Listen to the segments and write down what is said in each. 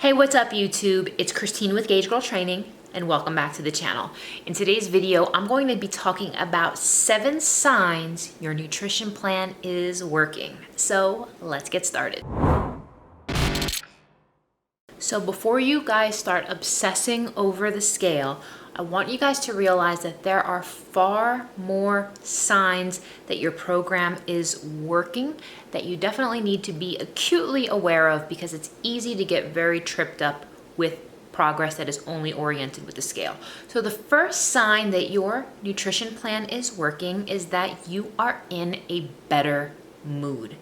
Hey, what's up YouTube? It's Christine with gaugegirltraining and welcome back to the channel. In today's video, I'm going to be talking about 7 signs your nutrition plan is working. So let's get started. So before you guys start obsessing over the scale, I want you guys to realize that there are far more signs that your program is working that you definitely need to be acutely aware of, because it's easy to get very tripped up with progress that is only oriented with the scale. So the first sign that your nutrition plan is working is that you are in a better mood.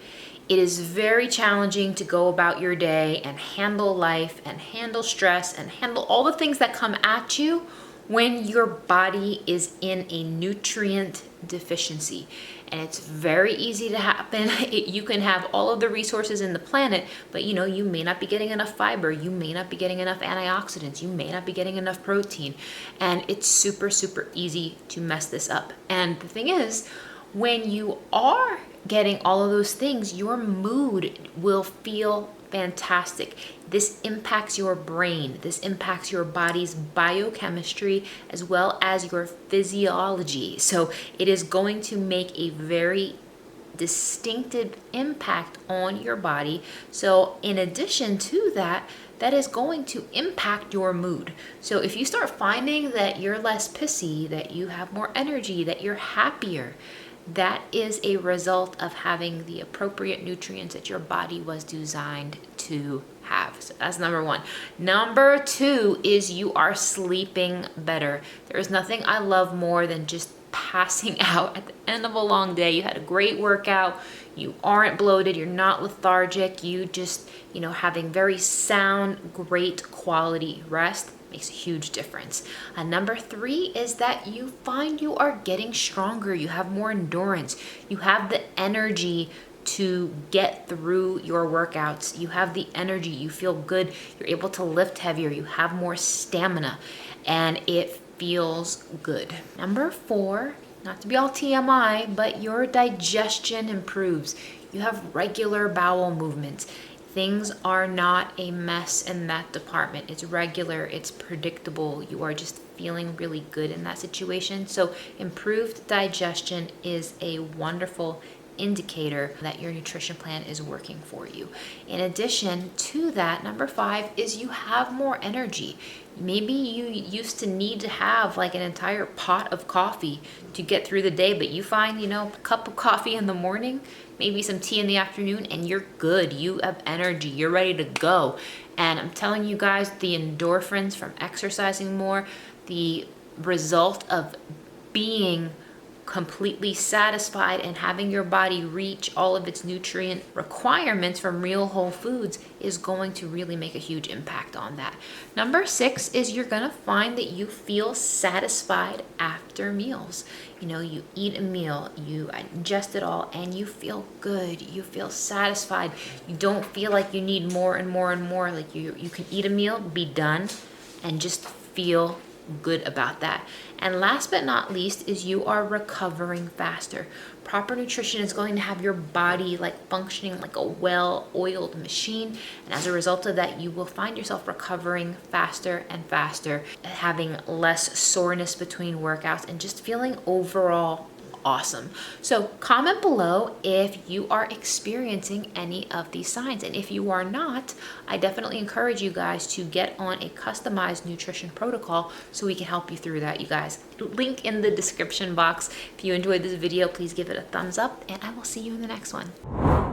It is very challenging to go about your day and handle life and handle stress and handle all the things that come at you when your body is in a nutrient deficiency. And it's very easy to happen. You can have all of the resources in the planet, but you may not be getting enough fiber, you may not be getting enough antioxidants, you may not be getting enough protein, and it's super easy to mess this up. And the thing is, when you are getting all of those things, your mood will feel fantastic. This impacts your brain. This impacts your body's biochemistry as well as your physiology. So it is going to make a very distinctive impact on your body. So in addition to that, that is going to impact your mood. So if you start finding that you're less pissy, that you have more energy, that you're happier, that is a result of having the appropriate nutrients that your body was designed to have. So that's number 1. Number 2 is you are sleeping better. There is nothing I love more than just passing out at the end of a long day. You had a great workout, you aren't bloated, you're not lethargic, you just, having very sound, great quality rest makes a huge difference. Number 3 is that you find you are getting stronger, you have more endurance, you have the energy to get through your workouts, you have the energy, you feel good, you're able to lift heavier, you have more stamina, and it feels good. Number 4, not to be all TMI, but your digestion improves. You have regular bowel movements. Things are not a mess in that department. It's regular, it's predictable. You are just feeling really good in that situation. So improved digestion is a wonderful indicator that your nutrition plan is working for you. In addition to that, number 5 is you have more energy. Maybe you used to need to have like an entire pot of coffee to get through the day, but you find, a cup of coffee in the morning, maybe some tea in the afternoon, and you're good. You have energy, you're ready to go. And I'm telling you guys, the endorphins from exercising more, the result of being completely satisfied and having your body reach all of its nutrient requirements from real whole foods is going to really make a huge impact on that. Number 6 is you're gonna find that you feel satisfied after meals. You eat a meal, you ingest it all, and you feel good, you feel satisfied. You don't feel like you need more and more and more. Like you can eat a meal, be done, and just feel good about that. And last but not least is you are recovering faster. Proper nutrition is going to have your body functioning like a well-oiled machine, and as a result of that, you will find yourself recovering faster and faster, having less soreness between workouts, and just feeling overall awesome. So comment below if you are experiencing any of these signs, and if you are not, I definitely encourage you guys to get on a customized nutrition protocol so we can help you through that, you guys. Link in the description box. If you enjoyed this video, please give it a thumbs up, and I will see you in the next one.